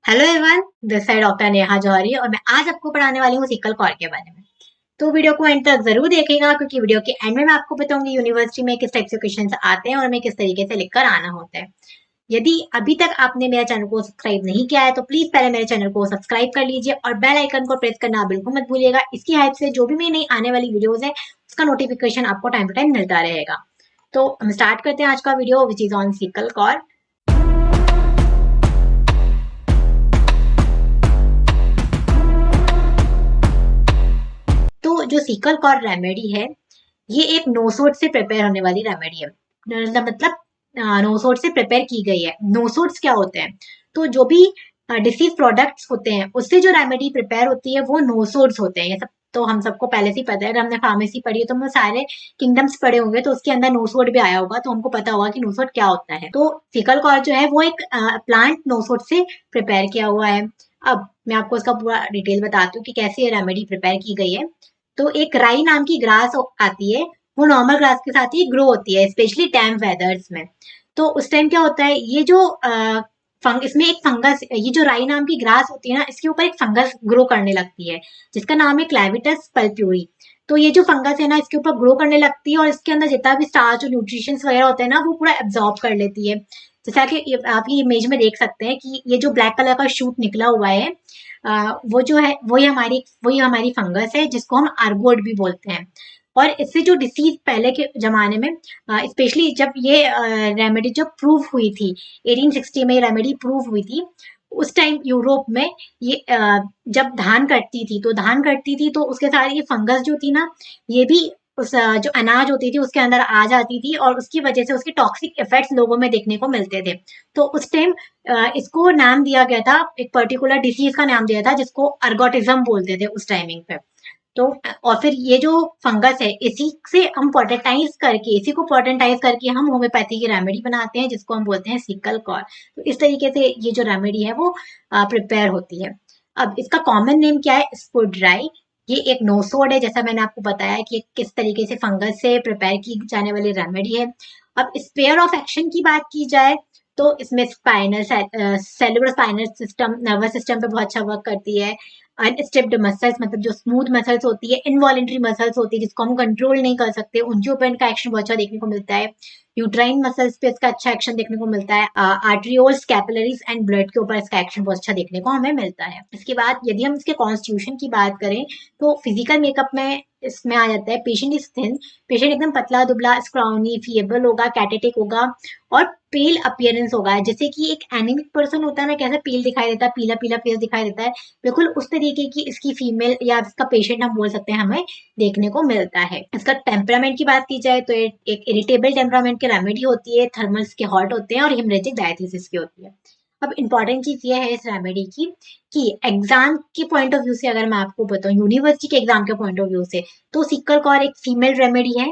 Hello everyone, this side doctor Neha Jauhari और मैं आज आपको पढ़ाने वाली हूँ सिकल कॉर के बारे में। तो वीडियो को एंड तक जरूर देखेगा क्योंकि वीडियो के एंड में मैं आपको बताऊंगी यूनिवर्सिटी में किस टाइप से क्वेश्चन आते हैं और हमें किस तरीके से लिखकर आना होता है। यदि अभी तक आपने मेरे चैनल को सब्सक्राइब नहीं किया है तो प्लीज पहले मेरे चैनल को सब्सक्राइब कर लीजिए और बेल आइकन को प्रेस करना बिल्कुल मत भूलिएगा। इसकी हेल्प से जो भी मेरी नई आने वाली वीडियोज है उसका नोटिफिकेशन आपको टाइम टू टाइम मिलता रहेगा। तो हम स्टार्ट करते हैं आज का video which is on secale cor. तो जो सिकल कॉर रेमेडी है ये एक नोसोड से प्रिपेयर होने वाली रेमेडी है। मतलब नोसोड से प्रिपेयर की गई है। नोसोड्स क्या होते हैं? तो जो भी डिसीज प्रोडक्ट्स होते हैं उससे जो रेमेडी प्रिपेयर होती है वो नोसोड्स होते हैं। ये सब तो हम सबको पहले से ही पता है। अगर हमने फार्मेसी पढ़ी है तो हम सारे किंगडम्स पढ़े होंगे तो उसके अंदर नोसोड भी आया होगा तो हमको पता होगा कि नोसोड क्या होता है। तो सिकल कॉर जो है वो एक प्लांट नोसोड से प्रिपेयर किया हुआ है। अब मैं आपको इसका पूरा डिटेल बताती हूँ कि कैसे ये रेमेडी प्रिपेयर की गई है। तो एक राई नाम की ग्रास आती है। वो नॉर्मल ग्रास के साथ ही ग्रो होती है स्पेशली डैम्प वेदर्स में। तो उस टाइम क्या होता है ये जो इसमें एक फंगस, ये जो राई नाम की ग्रास होती है ना इसके ऊपर एक फंगस ग्रो करने लगती है जिसका नाम है क्लेविटस पल्प्यूरी। तो ये जो फंगस है ना इसके ऊपर ग्रो करने लगती है और इसके अंदर जितना भी स्टार्च और न्यूट्रिशन वगैरह होते हैं ना वो पूरा एब्जॉर्ब कर लेती है। जैसा कि आप ये इमेज में देख सकते हैं कि ये जो ब्लैक कलर का शूट निकला हुआ है वो जो है वही हमारी फंगस है जिसको हम आर्गोड भी बोलते हैं। और इससे जो डिसीज पहले के जमाने में स्पेशली जब ये रेमेडी जब प्रूव हुई थी 1860 में रेमेडी प्रूव हुई थी उस टाइम यूरोप में ये जब धान कटती थी तो उसके साथ ये फंगस जो थी ना ये भी उस जो अनाज होती थी उसके अंदर आ जाती थी और उसकी वजह से उसके टॉक्सिक इफेक्ट्स लोगों में देखने को मिलते थे। तो उस टाइम इसको नाम दिया गया था, एक पर्टिकुलर डिसीज का नाम दिया था जिसको अर्गोटिज्म बोलते थे उस टाइमिंग पे। तो और फिर ये जो फंगस है इसी को पोटेंटाइज करके हम होम्योपैथी की रेमेडी बनाते हैं जिसको हम बोलते हैं सिकल कॉर। तो इस तरीके से ये जो रेमेडी है वो प्रिपेयर होती है। अब इसका कॉमन नेम क्या है? स्पुड्राई। ये एक नोसोड है जैसा मैंने आपको बताया कि किस तरीके से फंगस से प्रिपेयर की जाने वाली रेमेडी है। अब स्पेयर ऑफ एक्शन की बात की जाए तो इसमें spinal cellular spinal system nervous system पे बहुत अच्छा वर्क करती है। अनस्टेप्ड मसल्स मतलब जो स्मूथ मसल्स होती है, इनवॉलेंट्री मसल्स होती है जिसको हम कंट्रोल नहीं कर सकते उनके ऊपर इनका एक्शन बहुत अच्छा देखने को मिलता है। यूट्राइन मसल्स पे इसका अच्छा एक्शन देखने को मिलता है। आर्ट्रियोल्स, कैपिलरीज एंड ब्लड के ऊपर इसका एक्शन बहुत अच्छा देखने को हमें मिलता है। इसके बाद यदि हम इसके कॉन्स्टिट्यूशन की बात करें तो फिजिकल मेकअप में इसमें आ जाता है पेशेंट इज थिन। पेशेंट एकदम पतला दुबला स्क्राउनी फीएबल होगा, कैटेटिक होगा और पेल अपीयरेंस होगा। जैसे कि एक एनीमिक पर्सन होता है ना कैसा पेल दिखाई देता है, पीला पीला फेस दिखाई देता है, बिल्कुल उस तरीके की इसकी फीमेल या इसका पेशेंट हम बोल सकते हैं हमें देखने को मिलता है। इसका टेम्परामेंट की बात की जाए तो एक इरिटेबल टेम्परामेंट की रेमेडी होती है, थर्मल्स के हॉट होते हैं और हिमरेजिक डायथिसिस की होती है। अब इंपॉर्टेंट चीज ये है इस रेमेडी की कि एग्जाम के पॉइंट ऑफ व्यू से अगर मैं आपको बताऊं, यूनिवर्सिटी के एग्जाम के पॉइंट ऑफ व्यू से, तो सिकल कॉर एक फीमेल रेमेडी है।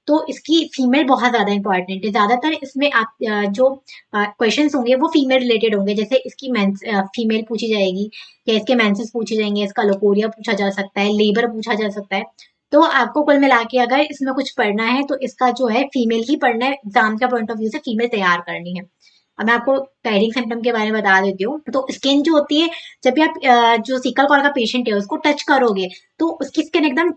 तो इसकी फीमेल बहुत ज्यादा इंपॉर्टेंट है। ज्यादातर इसमें आप जो क्वेश्चंस होंगे वो फीमेल रिलेटेड होंगे। जैसे इसकी फीमेल पूछी जाएगी या इसके मेंसेस पूछे जाएंगे, इसका लोकोरिया पूछा जा सकता है, लेबर पूछा जा सकता है। तो आपको कुल मिला के अगर इसमें कुछ पढ़ना है तो इसका जो है फीमेल ही पढ़ना है। एग्जाम का पॉइंट ऑफ व्यू से फीमेल तैयार करनी है। अब मैं आपको टायरिंग सिम्टम के बारे में बता देती हूँ। तो स्किन जो होती है, जब भी आप जो सिकल कॉल का पेशेंट है उसको टच करोगे तो उसकी स्किन एकदम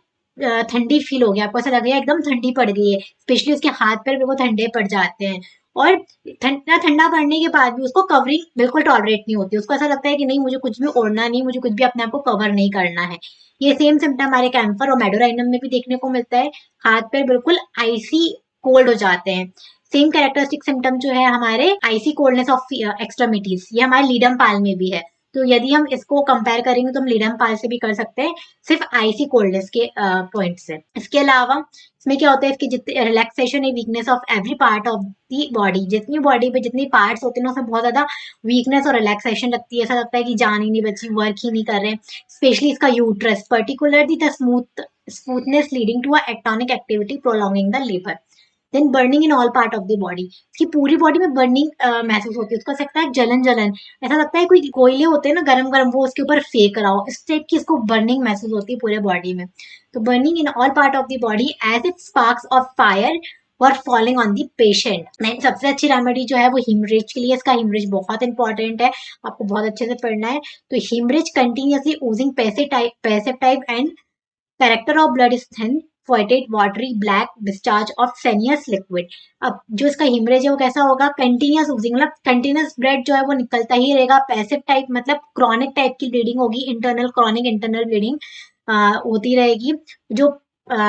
ठंडी फील होगी। आपको ऐसा लगेगा एकदम ठंडी पड़ गई है। स्पेशली उसके हाथ पैर बिल्कुल ठंडे पड़ जाते हैं और ठंडा ठंडा पड़ने के बाद भी उसको कवरिंग बिल्कुल टॉलरेट नहीं होती। उसको ऐसा लगता है कि नहीं मुझे कुछ भी ओढ़ना नहीं, मुझे कुछ भी अपने आप को कवर नहीं करना है। ये सेम सिम्टम हमारे कैम्फर और मेडोराइनम में भी देखने को मिलता है। हाथ पैर बिल्कुल आइसी कोल्ड हो जाते हैं। सेम कैरेक्टरिस्टिक सिम्टम जो है हमारे आइसी कोल्डनेस ऑफ एक्सट्रीमिटीज, ये हमारे लीडम पाल में भी है। तो यदि हम इसको कंपेयर करेंगे तो हम लीडम पाल से भी कर सकते हैं सिर्फ आइसी कोल्डनेस के पॉइंट से। इसके अलावा इसमें क्या होता है, इसकी जितनी रिलैक्सेशन है weakness of every part of the body, जितनी बॉडी पे जितनी पार्ट्स होते हैं ना उसमें बहुत ज्यादा वीकनेस और रिलैक्सेशन लगती है। ऐसा लगता है कि जान ही नहीं बची, वर्क ही नहीं कर रहे। स्पेशली इसका uterus, particularly the smoothness leading to a atonic activity prolonging the labour. Then burning in all part of the body, इसकी पूरी बॉडी में बर्निंग महसूस होती है। उसको सकता है जलन जलन, ऐसा लगता है कोई कोयले होते हैं ना गरम गरम वो उसके ऊपर फेंक रहा हो, इस टाइप की इसको बर्निंग महसूस होती है पूरे बॉडी में। तो burning in all part of the body as it sparks of fire और फॉलिंग ऑन दी पेशेंट। नहीं, सबसे अच्छी रेमेडी जो है वो हिमरेज के लिए, इसका हिमरेज बहुत इंपॉर्टेंट है, आपको बहुत अच्छे से पढ़ना है। तो haemorrhage continuously oozing passive type and character of blood is thin clotted watery black discharge of sanious liquid. अब जो इसका हिमरेज है वो कैसा होगा, कंटिन्यूस ओजिंग, मतलब कंटिन्यूस ब्लड जो है वो निकलता ही रहेगा। पैसिव टाइप मतलब क्रॉनिक टाइप की ब्लीडिंग होगी, इंटरनल क्रॉनिक इंटरनल ब्लीडिंग होती रहेगी। जो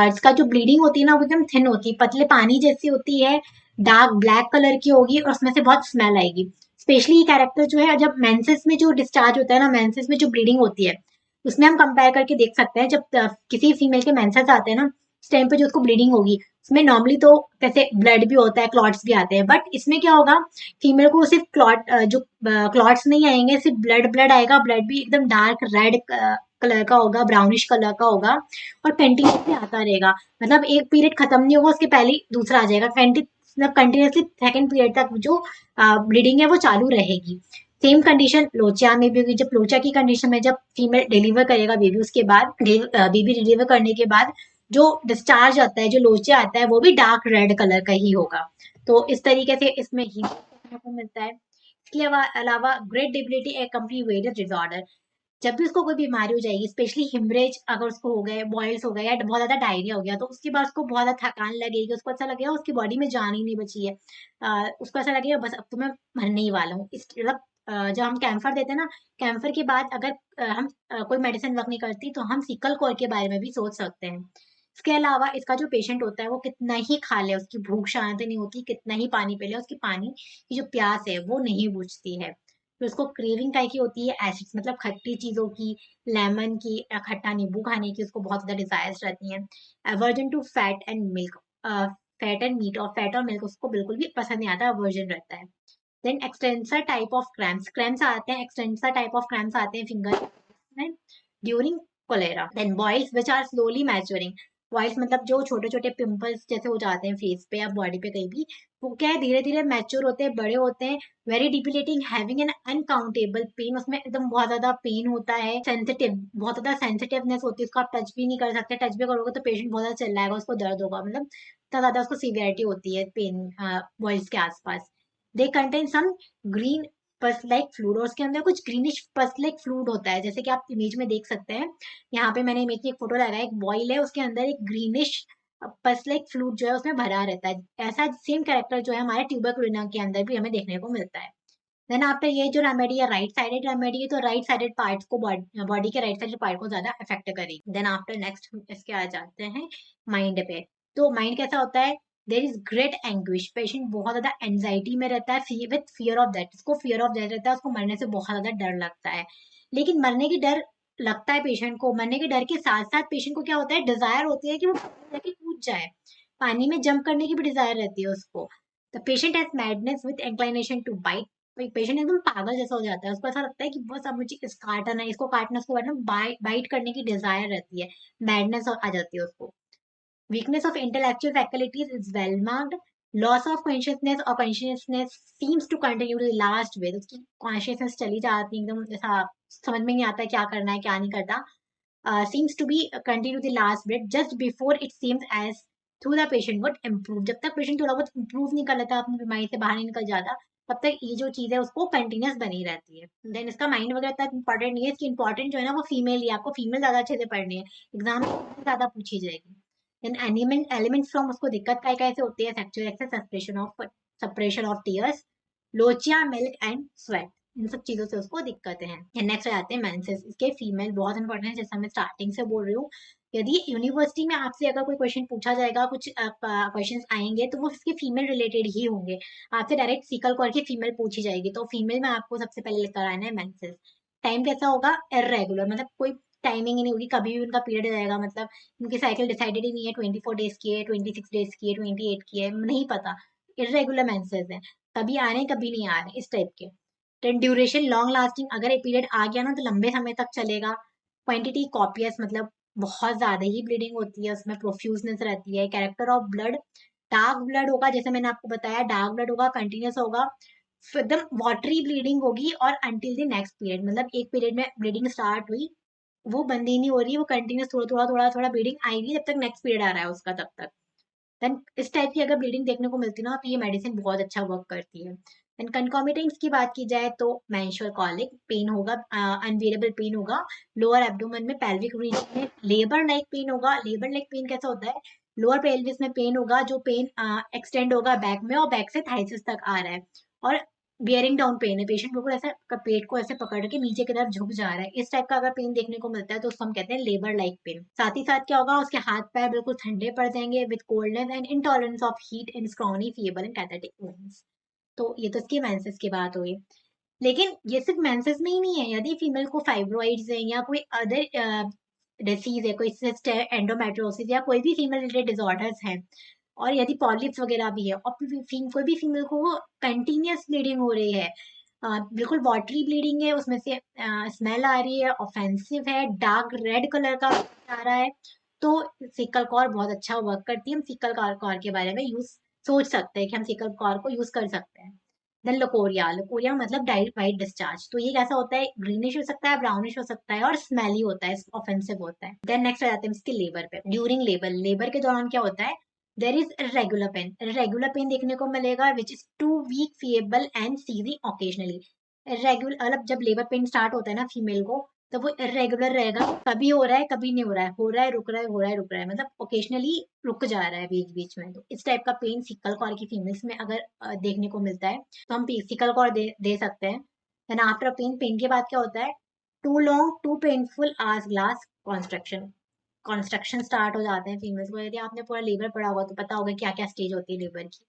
इसका जो ब्लीडिंग होती है ना वो एकदम थिन होती है, पतले पानी जैसी होती है, डार्क ब्लैक कलर की होगी और उसमें से बहुत स्मेल आएगी। स्पेशली ये कैरेक्टर जो है जब मेंसेस में जो डिस्चार्ज होता है ना, मेंसेस में जो ब्लीडिंग होती है उसमें हम कंपेयर करके देख सकते हैं। जब किसी फीमेल के मेंसेस आते हैं ना उस टाइम पे जो उसको ब्लीडिंग होगी उसमें नॉर्मली तो कैसे ब्लड भी होता है, क्लॉट्स भी आते हैं, बट इसमें क्या होगा, फीमेल को सिर्फ जो क्लॉट्स नहीं आएंगे, सिर्फ ब्लड ब्लड आएगा। ब्लड भी एकदम डार्क रेड कलर का होगा, ब्राउनिश कलर का होगा और कंटिन्यूसली आता रहेगा। मतलब एक पीरियड खत्म नहीं होगा उसके पहले ही दूसरा आ जाएगा, मतलब कंटिन्यूसली सेकंड पीरियड तक जो ब्लीडिंग है वो चालू रहेगी। सेम कंडीशन लोचा में भी होगी। जब लोचा की कंडीशन में जब फीमेल डिलीवर करेगा बेबी, उसके बाद बेबी डिलीवर करने के बाद जो डिस्चार्ज आता है, जो लोचा आता है वो भी डार्क रेड कलर का ही होगा। तो इस तरीके से इसमें ही देखने को मिलता है। इसके अलावा ग्रेट डिबिलिटी ए कंप्लीट वेरियस डिसऑर्डर, जब भी उसको कोई बीमारी हो जाएगी, स्पेशली हिमरेज अगर उसको हो गए, बॉयल्स हो गए या बहुत ज्यादा डायरिया हो गया, तो उसके बाद उसको बहुत ज्यादा थकान लगेगी, उसको ऐसा लगेगा उसकी बॉडी में जान ही नहीं बची है। उसको ऐसा लगेगा बस अब तो मैं मरने ही वाला हूँ। इस मतलब जब हम कैंफर देते हैं ना, कैंफर के बाद अगर हम कोई मेडिसिन वर्क नहीं करती तो हम सिकल कोर के बारे में भी सोच सकते हैं। इसके अलावा इसका जो पेशेंट होता है वो कितना ही खा ले उसकी भूख शांत नहीं होती, कितना ही पानी पी ले उसकी पानी की जो प्यास है वो नहीं बुझती है। फिर उसको क्रेविंग काय की होती है, एसिड्स मतलब खट्टी चीजों की, लेमन की, खट्टा नींबू खाने की उसको बहुत ज्यादा डिजायर्स रहती हैं। Aversion to fat and milk, fat and meat, और फैट और मिल्क उसको बिल्कुल भी पसंद नहीं आता, अवर्जन रहता है। Then extensor type of cramps, cramps आते हैं, एक्सटेंसर टाइप ऑफ क्रैम्प्स आते हैं फिंगर में during cholera. Then boils which are slowly maturing, boils मतलब जो छोटे छोटे पिंपल्स जैसे हो जाते हैं फेस पे या बॉडी पे कहीं भी, वो क्या है धीरे धीरे मैच्योर होते हैं, बड़े होते हैं। Very debilitating, having an uncountable pain, उसमें एकदम बहुत ज्यादा पेन होता है। सेंसिटिव, बहुत ज्यादा सेंसिटिवनेस होती है, उसको आप टच भी नहीं कर सकते, टच भी करोगे तो पेशेंट बहुत ज्यादा चिल्लाएगा, उसको दर्द होगा, मतलब इतना ज्यादा उसको सीवियरिटी होती है पेन बॉइल्स के आसपास। They contain some green pus like fluid, और उसके अंदर कुछ ग्रीनिश पस लाइक फ्लूड होता है, जैसे कि आप इमेज में देख सकते हैं। यहाँ पे मैंने इमेज की एक फोटो लगाया, एक बॉयल है उसके अंदर एक ग्रीनिश पस लाइक फ्लूड जो है उसमें भरा रहता है। ऐसा सेम कैरेक्टर जो है हमारे ट्यूबरकुलिना के अंदर भी हमें देखने को मिलता है। देन आफ्टर ये जो रेमेडी है राइट साइडेड रेमेडी है, तो राइट साइडेड पार्ट्स को बॉडी के राइट साइडेड पार्ट को ज्यादा अफेक्ट करेगी। देन आफ्टर नेक्स्ट इसके आ जाते हैं माइंड पे। तो माइंड कैसा होता है, there is great anguish, patient बहुत ज्यादा एंजाइटी में रहता है, विथ फियर ऑफ डेथ, उसको फियर ऑफ डेथ रहता है, उसको मरने से बहुत ज्यादा डर लगता है। लेकिन मरने की डर लगता है पेशेंट को, मरने के डर के साथ साथ पेशेंट को क्या होता है, डिजायर होती है कि वो जाके कूद जाए, पानी में जंप करने की भी डिजायर रहती है उसको। The patient has madness with inclination to bite, patient एकदम पागल जैसा हो जाता है, उसको ऐसा लगता है कि बस अब मुझे इस काटना है, इसको काटना, बाइट करने की डिजायर रहती है, मैडनेस आ जाती है उसको। Weakness of intellectual faculties is well marked, loss of consciousness और consciousness seems to continue to the last with, उसकी कॉन्शियसनेस चली जाती है एकदम, जैसा समझ में नहीं आता क्या करना है क्या नहीं करता। seems to be continue the last bit just before it seems as through the patient would improve, जब तक पेशेंट थोड़ा बहुत improve नहीं कर लेता, अपनी बीमारी से बाहर नहीं निकल जाता, तब तक ये जो चीज है उसको कंटिन्यूस बनी रहती है। देन इसका माइंड वगैरह तक इंपॉर्टेंट नहीं है, इसकी इंपॉर्टेंट जो है ना वो फीमेल ही, आपको फीमेल ज्यादा अच्छे से पढ़नी है, एग्जाम में ज्यादा पूछी जाएगी। देन एलिमेंट्स फ्रॉम, उसको दिक्कत काय कैसे होती है, sexual excess, separation of tears, lochia milk and sweat, इन सब चीजों से उसको दिक्कतें हैं। नेक्स्ट आते हैं मेंसेस, इसके फीमेल बहुत इंपॉर्टेंट है, जैसा मैं स्टार्टिंग से बोल रही हूँ। यदि यूनिवर्सिटी में आपसे अगर कोई क्वेश्चन पूछा जाएगा, कुछ क्वेश्चंस आएंगे तो वो इसके फीमेल रिलेटेड ही होंगे, आपसे डायरेक्ट सिकल कॉल की फीमेल पूछी जाएगी, तो फीमेल में आपको सबसे पहले लेकर आना है मेंसेस। टाइम कैसा होगा, इरेगुलर, मतलब कोई टाइमिंग ही नहीं होगी, कभी भी उनका पीरियड रहेगा, मतलब उनकी साइकिल डिसाइडेड ही नहीं है, 24 डेज की है, 26 डेज की है, 28 की है, नहीं पता, इरेगुलर मेंसेस है, कभी आ रहे हैं कभी नहीं आ रहे, इस टाइप के। देन ड्यूरेशन लॉन्ग लास्टिंग, अगर एक पीरियड आ गया ना तो लंबे समय तक चलेगा। क्वांटिटी कॉपियस, मतलब बहुत ज्यादा ही ब्लीडिंग होती है, उसमें प्रोफ्यूजनेस रहती है। Character of blood, dark blood होगा, जैसे मैंने आपको बताया डार्क ब्लड होगा, कंटिन्यूस होगा, फिर एकदम वाटरी ब्लीडिंग होगी, और अंटिल द नेक्स्ट पीरियड, मतलब एक पीरियड में ब्लीडिंग स्टार्ट हुई, वो बंद ही नहीं हो रही, वो कंटिन्यूस थोड़ा थोड़ा थोड़ा थोड़ा ब्लीडिंग आएगी जब तक नेक्स्ट पीरियड आ रहा है उसका, तब तक। देन इस टाइप की अगर ब्लीडिंग देखने को मिलती है ना, तो ये मेडिसिन बहुत अच्छा वर्क करती है। देन कंकॉमिटेंट्स की बात की जाए तो मेंस्ट्रुअल कॉलिक पेन होगा, अनबियरेबल पेन होगा लोअर एब्डोमेन में, पेल्विक रीजन में, लेबर लाइक पेन होगा। लेबर लाइक पेन कैसा होता है, लोअर पेल्विस में पेन होगा, जो पेन एक्सटेंड होगा बैक में और बैक से थाइसिस तक आ रहा है। और बियरिंग डाउन पेन है, पेशेंट बिल्कुल ऐसा पेट को ऐसे पकड़ के नीचे की तरफ झुक जा रहा है, इस टाइप का अगर पेन देखने को मिलता है तो उसको हम कहते हैं लेबर लाइक पेन। साथ ही साथ क्या होगा, उसके हाथ पैर बिल्कुल ठंडे पड़ जाएंगे with coldness and intolerance of heat and scrawny fever and cathectic wounds. तो ये तो इसकी मेंसेस की बात हुई। लेकिन ये सिर्फ मेंसेस में ही नहीं है, यदि फीमेल को फाइब्रॉइड्स है या कोई अदर डिसीज है, कोई सिस्ट है, एंडोमेट्रोसिस या कोई भी फीमेल रिलेटेड डिसऑर्डर्स हैं, और यदि पॉलिप्स वगैरह भी है और कोई भी फीमेल को कंटिन्यूस ब्लीडिंग हो रही है, बिल्कुल वाटरी ब्लीडिंग है, उसमें से स्मेल आ रही है, ऑफेंसिव है, डार्क रेड कलर का आ रहा है, तो सिकल कॉर बहुत अच्छा वर्क करती है। हम सिकल कॉर के बारे में यूज सोच सकते हैं कि हम सिकल कॉर को यूज कर सकते हैं। देन लोकोरिया, लोकोरिया मतलब डाइट वाइट डिस्चार्ज, तो ये कैसा होता है, ग्रीनिश हो सकता है, ब्राउनिश हो सकता है और स्मेली होता है, ऑफेंसिव होता है। देन नेक्स्ट आ जाते हैं इसके लेबर पे। ड्यूरिंग लेबर, लेबर के दौरान क्या होता है, there is regular pain, regular pain देखने को मिलेगा which is too weak feeble and ceasing occasionally. Regular मतलब जब लेबर पेन स्टार्ट होता है ना फीमेल को, तो वो इरेगुलर रहेगा, कभी हो रहा है कभी नहीं हो रहा है, हो रहा है रुक रहा है, हो रहा है रुक रहा है, मतलब ओकेजनली रुक जा रहा है बीच बीच में। तो इस टाइप का पेन सिकल कॉर की फीमेल्स में अगर देखने को मिलता है तो हम सिकल कॉर दे सकते हैं। देन आफ्टर पेन, पेन के बाद क्या होता है, too long too painful hours glass construction, construction start हो जाते हैं फीमेल्स को। यदि आपने पूरा लेबर पढ़ा होगा तो पता होगा क्या क्या स्टेज होती है लेबर की।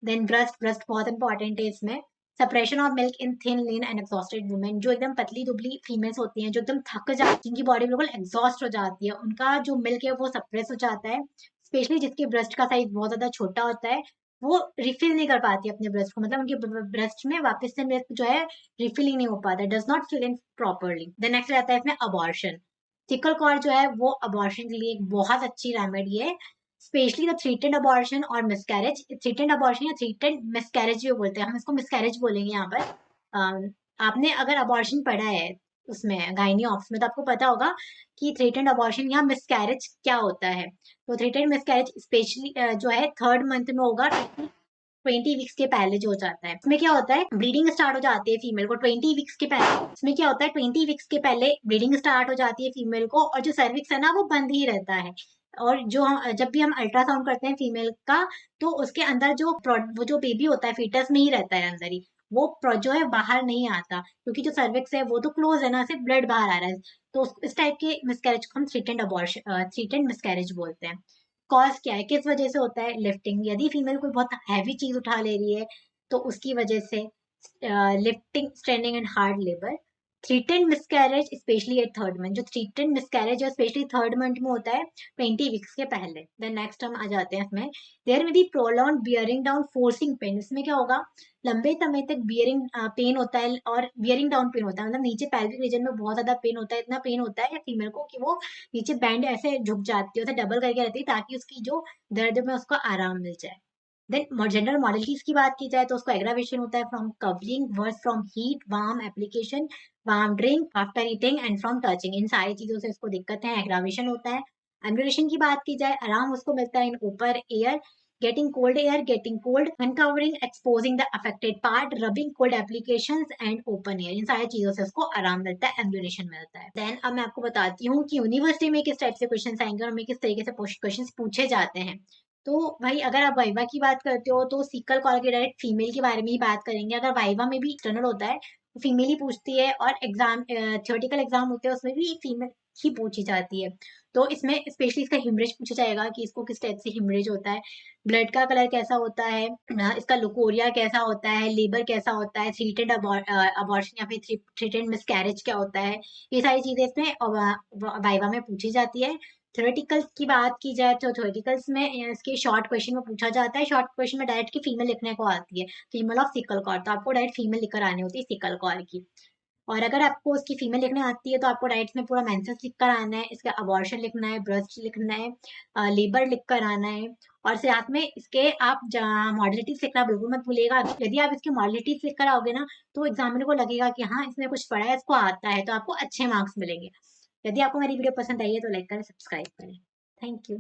देन ब्रेस्ट, ब्रेस्ट बहुत इंपॉर्टेंट है इसमें। Separation of milk in thin lean and exhausted women, जो एकदम पतली दुबली फीमेल्स होती हैं, जो एकदम थक जाती हैं, जिनकी बॉडी बिल्कुल एग्जॉस्ट हो जाती है, उनका जो मिल्क है वो सप्रेस हो जाता है। स्पेशली जिसके ब्रेस्ट का साइज बहुत ज्यादा छोटा होता है, वो रिफिल नहीं कर पाती अपने ब्रेस्ट को, मतलब उनके ब्रेस्ट में वापस से मिल्क जो है रिफिल ही नहीं हो पाता, does not fill in properly. Then next रहता है इसमें अबॉर्शन। सिकल कॉर जो है वो अबॉर्शन के लिए एक बहुत अच्छी रेमेडी है, स्पेशली द थ्रीटेड अबॉर्शन और मिसकैरेज। थ्रीटेड अबॉर्शन या थ्रीटेड मिसकैरेज भी बोलते हैं, हम इसको मिसकैरेज बोलेंगे यहाँ पर। आपने अगर अबॉर्शन पढ़ा है उसमें गायनी ऑप्स में, तो आपको पता होगा कि थ्रीटेड अबॉर्शन या मिसकैरेज क्या होता है। तो थ्रीटेड मिसकैरेज स्पेशली जो है थर्ड मंथ में होगा, 20 वीक्स के पहले जो हो जाता है। इसमें क्या होता है, ब्लीडिंग स्टार्ट हो जाती है फीमेल को 20 वीक्स के पहले। इसमें क्या होता है, 20 वीक्स के पहले ब्लीडिंग स्टार्ट हो जाती है फीमेल को, और जो सर्विक्स है ना वो बंद ही रहता है। और जो हम जब भी हम अल्ट्रासाउंड करते हैं फीमेल का, तो उसके अंदर वो जो बेबी होता है फीटस में ही रहता है अंदर ही, वो जो है बाहर नहीं आता, क्योंकि जो सर्विक्स है वो तो क्लोज है ना, सिर्फ ब्लड बाहर आ रहा है। तो इस टाइप के मिसकैरेज को हम थ्रीटेड अबॉर्शन, थ्रीटेड मिसकैरेज बोलते हैं। कॉज क्या है, किस वजह से होता है, लिफ्टिंग, यदि फीमेल कोई बहुत हैवी चीज उठा ले रही है तो उसकी वजह से, lifting, straining and hard labour. Threatened miscarriage specially at third month, जो थ्रीटेड मिसकैरेज है स्पेशली थर्ड मंथ में होता है 20 वीक्स के पहले। देन नेक्स्ट हम आ जाते हैं इसमें, there may be prolong bearing down forcing pain. इसमें क्या होगा, लंबे समय तक बियरिंग पेन होता है और बियरिंग डाउन पेन होता है, मतलब नीचे पैल्विक रीजन में बहुत ज्यादा पेन होता है, इतना पेन होता है फीमेल को कि वो नीचे बैंड ऐसे झुक जाती है, उसे डबल करके रहती है ताकि उसकी जो दर्द में उसको आराम मिल जाए। देन जनरल मॉडलिटीज की बात की जाए तो उसको एग्रावेशन होता है from covering, worse from heat, warm application, warm drink, after eating and from touching, इन सारी चीजों से इसको दिक्कत है, एग्रावेशन होता है। एम्बुलेशन की बात की जाए, आराम उसको मिलता है इन ऊपर air, getting cold air, getting cold, uncovering, exposing the affected part, rubbing cold applications and open air, इन सारी चीजों से उसको आराम मिलता है, एम्बुलेशन मिलता है। देन अब मैं आपको बताती हूँ कि यूनिवर्सिटी में किस टाइप से क्वेश्चन आएंगे और हमें किस तरीके से क्वेश्चन पूछे जाते हैं। तो भाई अगर आप वाइवा की बात करते हो तो सिकल कॉल के डायरेक्ट फीमेल के बारे में ही बात करेंगे। अगर वाइवा में भी एक्सटर्नल होता है तो फीमेल ही पूछती है, और एग्जाम थियोरेटिकल एग्जाम होते हैं उसमें भी फीमेल ही पूछी जाती है। तो इसमें स्पेशली इसका हिमरेज पूछा जाएगा कि इसको किस टाइप से हिमरेज होता है, ब्लड का कलर कैसा होता है, इसका लुकोरिया कैसा होता है, लेबर कैसा होता है, थ्रीटेड अबॉर्शन या फिर थ्रीटेड मिसकैरेज क्या होता है, ये सारी चीजें इसमें वाइवा में पूछी जाती है। थ्योरेटिकल्स की बात की जाए तो थ्योरेटिकल्स में इसके शॉर्ट क्वेश्चन में पूछा जाता है, शॉर्ट क्वेश्चन में डायरेक्ट की फीमेल लिखने को आती है, फीमेल ऑफ सिकल कॉर, तो आपको डायरेक्ट फीमेल लिखकर आनी होती है सिकल कॉर की। और अगर आपको उसकी फीमेल लिखने आती है तो आपको डाइट्स में पूरा मेंसेस लिख कर आना है, इसका अबॉर्शन लिखना है, ब्रेस्ट लिखना है, लेबर लिख कर आना है, और साथ में इसके आप मॉडलिटीज लिखना बिल्कुल मत भूलिएगा। यदि आप इसके मॉडलिटीज लिख कर आओगे ना तो एग्जामिनर को लगेगा कि हाँ इसने कुछ पढ़ा है, इसको आता है, तो आपको अच्छे मार्क्स मिलेंगे। यदि आपको मेरी वीडियो पसंद आई है तो लाइक करें, सब्सक्राइब करें। Thank you.